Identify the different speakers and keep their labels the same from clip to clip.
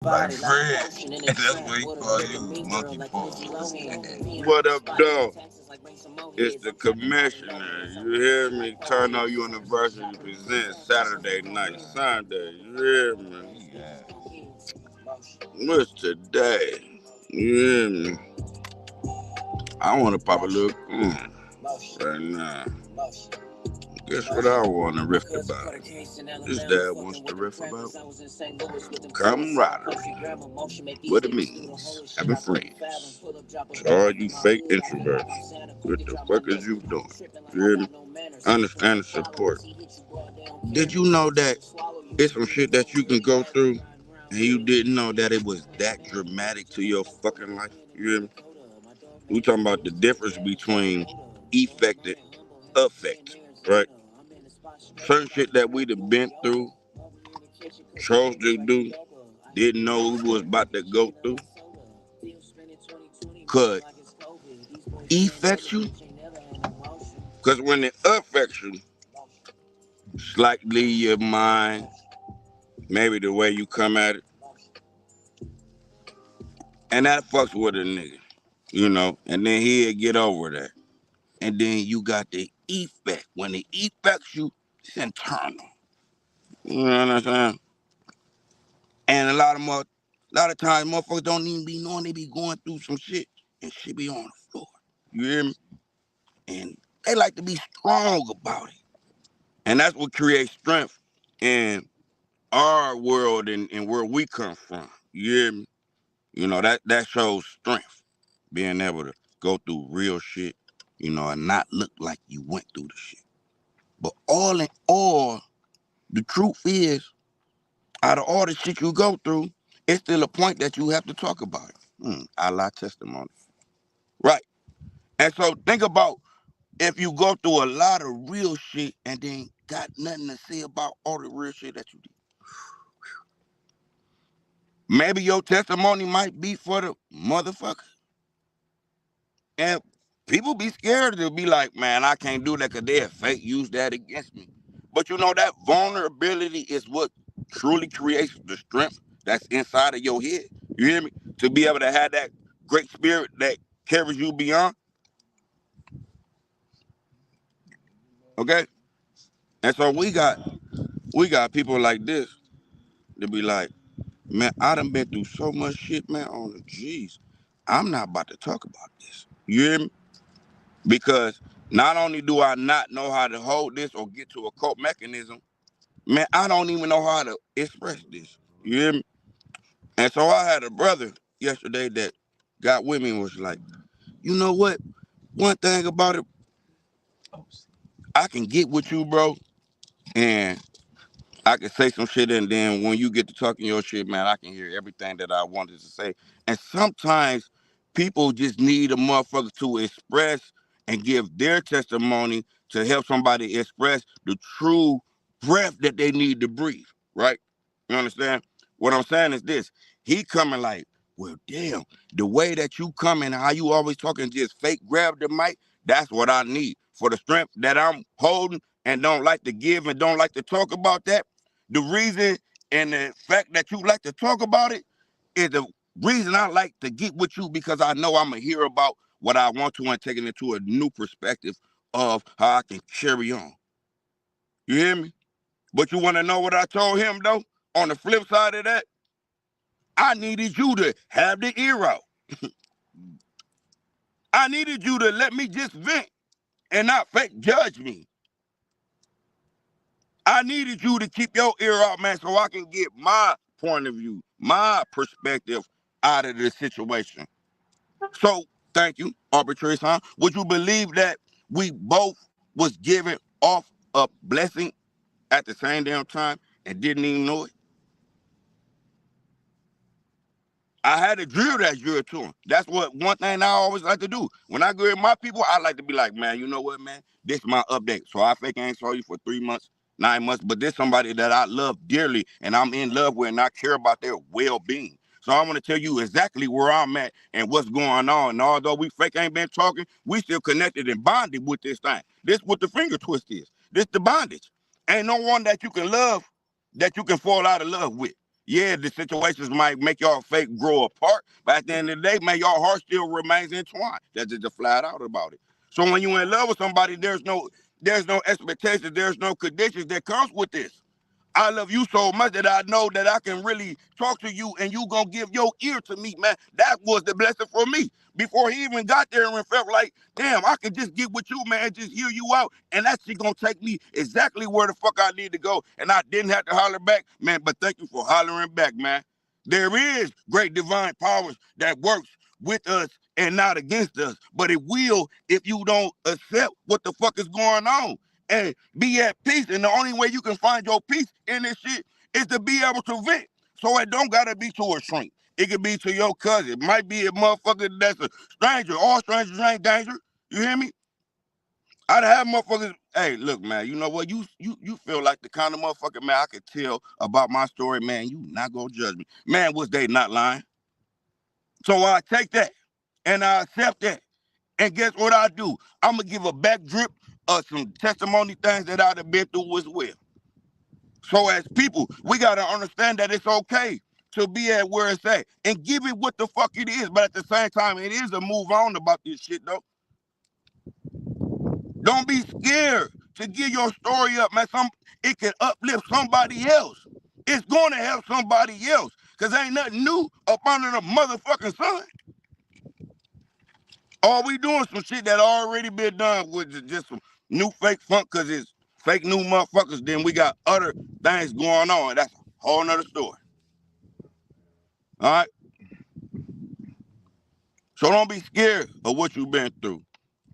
Speaker 1: My friend, that's what he call you, monkey paw. What up, dog? It's the commissioner. You hear me? Turno University presents Saturday Night Sunday. You hear me? What's today? You hear me? I want to pop a little right now. Guess what I want to riff about? This dad wants to riff about camaraderie. What it means, having friends. To all you fake introverts, what the fuck is you doing? You hear me? Understand the support. Did you know that it's some shit that you can go through and you didn't know that it was that dramatic to your fucking life? You hear me? We talking about the difference between effect and affect, right? Certain shit that we'd have been through, chose to do, didn't know we was about to go through, could affect you. Because when it affects you, slightly your mind, maybe the way you come at it, and that fucks with a nigga, you know, and then he'll get over that. And then you got the effect. When it affects you, it's internal. You know what I'm saying? And a lot of times motherfuckers don't even be knowing they be going through some shit and shit be on the floor. You hear me? And they like to be strong about it. And that's what creates strength in our world and where we come from. You hear me? You know, that shows strength. Being able to go through real shit, you know, and not look like you went through the shit. But all in all, the truth is, out of all the shit you go through, it's still a point that you have to talk about it. Allah testimony. Right. And so think about if you go through a lot of real shit and then got nothing to say about all the real shit that you did. Maybe your testimony might be for the motherfucker. And people be scared to be like, man, I can't do that because they'll fake use that against me. But you know, that vulnerability is what truly creates the strength that's inside of your head. You hear me? To be able to have that great spirit that carries you beyond. Okay? And so we got people like this to be like, man, I done been through so much shit, man, on the G's. I'm not about to talk about this. You hear me? Because not only do I not know how to hold this or get to a cope mechanism, man, I don't even know how to express this. You hear me? And so I had a brother yesterday that got with me and was like, you know what? One thing about it, I can get with you, bro, and I can say some shit, and then when you get to talking your shit, man, I can hear everything that I wanted to say. And sometimes people just need a motherfucker to express and give their testimony to help somebody express the true breath that they need to breathe, right? You understand? What I'm saying is this. He coming like, well, damn, the way that you come and how you always talking just fake grab the mic, that's what I need. For the strength that I'm holding and don't like to give and don't like to talk about that, the reason and the fact that you like to talk about it is the reason I like to get with you, because I know I'm going to hear about what I want to and take it into a new perspective of how I can carry on. You hear me? But you want to know what I told him, though? On the flip side of that, I needed you to have the ear out. I needed you to let me just vent and not fake judge me. I needed you to keep your ear out, man, so I can get my point of view, my perspective out of the situation. So, thank you, arbitrary sign. Would you believe that we both was given off a blessing at the same damn time and didn't even know it? I had to drill that drill to him. That's what one thing I always like to do. When I go with my people, I like to be like, man, you know what, man? This is my update. So I fake I ain't saw you for 3 months, 9 months, but this somebody that I love dearly and I'm in love with and I care about their well-being. So I want to tell you exactly where I'm at and what's going on. And although we fake ain't been talking, we still connected and bonded with this thing. This what the finger twist is. This the bondage. Ain't no one that you can love that you can fall out of love with. Yeah, the situations might make y'all fake grow apart, but at the end of the day, man, your heart still remains entwined. That's just flat out about it. So when you're in love with somebody, there's no expectations, there's no conditions that comes with this. I love you so much that I know that I can really talk to you and you gonna give your ear to me, man. That was the blessing for me. Before he even got there and felt like, damn, I can just get with you, man, just hear you out. And that shit gonna take me exactly where the fuck I need to go. And I didn't have to holler back, man, but thank you for hollering back, man. There is great divine powers that works with us and not against us, but it will if you don't accept what the fuck is going on and be at peace. And the only way you can find your peace in this shit is to be able to vent. So it don't gotta be to a shrink. It could be to your cousin. It might be a motherfucker that's a stranger. All strangers ain't danger. You hear me? I'd have motherfuckers. Hey, look, man. You know what? You feel like the kind of motherfucker, man. I could tell about my story, man. You not gonna judge me, man. Was they not lying? So I take that and I accept that. And guess what I do? I'm gonna give a back drip of some testimony things that I'd have been through as well. So as people, we gotta understand that it's okay to be at where it's at and give it what the fuck it is. But at the same time, it is a move on about this shit though. Don't be scared to give your story up, man. It can uplift somebody else. It's gonna help somebody else. Cause ain't nothing new up under the motherfucking sun. All we doing some shit that already been done with just some new fake funk cause it's fake new motherfuckers. Then we got other things going on. That's a whole nother story. All right? So don't be scared of what you've been through.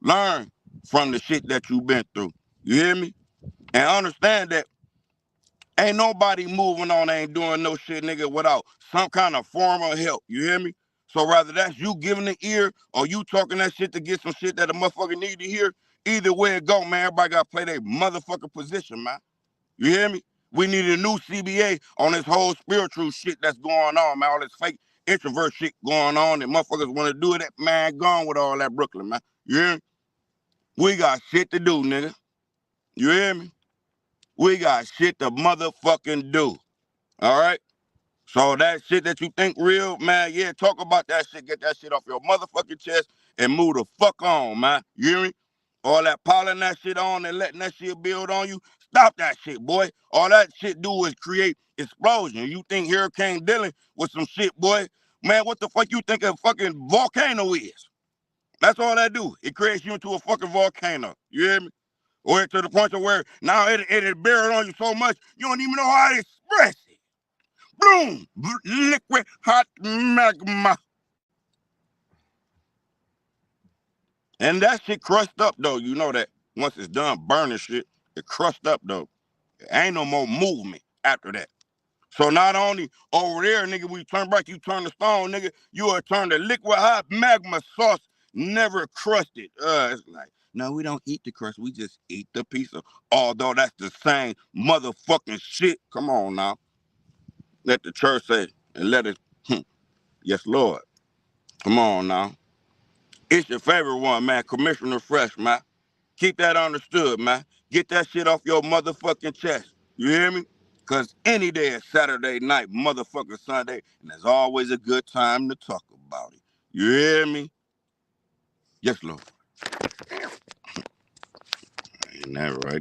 Speaker 1: Learn from the shit that you've been through. You hear me? And understand that ain't nobody moving on, ain't doing no shit, nigga, without some kind of form of help. You hear me? So rather that's you giving the ear or you talking that shit to get some shit that a motherfucker need to hear. Either way it go, man, everybody got to play their motherfucking position, man. You hear me? We need a new CBA on this whole spiritual shit that's going on, man. All this fake introvert shit going on and motherfuckers want to do it. Man, gone with all that Brooklyn, man. You hear me? We got shit to do, nigga. You hear me? We got shit to motherfucking do. All right? So that shit that you think real, man, yeah, talk about that shit. Get that shit off your motherfucking chest and move the fuck on, man. You hear me? All that piling that shit on and letting that shit build on you, stop that shit, boy. All that shit do is create explosion. You think Hurricane Dylan was some shit, boy? Man, what the fuck you think a fucking volcano is? That's all that do. It creates you into a fucking volcano. You hear me? Or to the point of where now it bears on you so much, you don't even know how to express it. Boom! Liquid hot magma. And that shit crushed up, though. You know that once it's done burning shit, it crushed up, though. There ain't no more movement after that. So not only over there, nigga, when you turn back, you turn the stone, nigga, you will turn the liquid hot magma sauce, never crusted. It's like, no, we don't eat the crust. We just eat the pizza. Although that's the same motherfucking shit. Come on now. Let the church say and let it. Yes, Lord. Come on now. It's your favorite one, man. Commissioner Fresh, man. Keep that understood, man. Get that shit off your motherfucking chest. You hear me? Because any day is Saturday night, motherfucking Sunday, and there's always a good time to talk about it. You hear me? Yes, Lord. Ain't that right?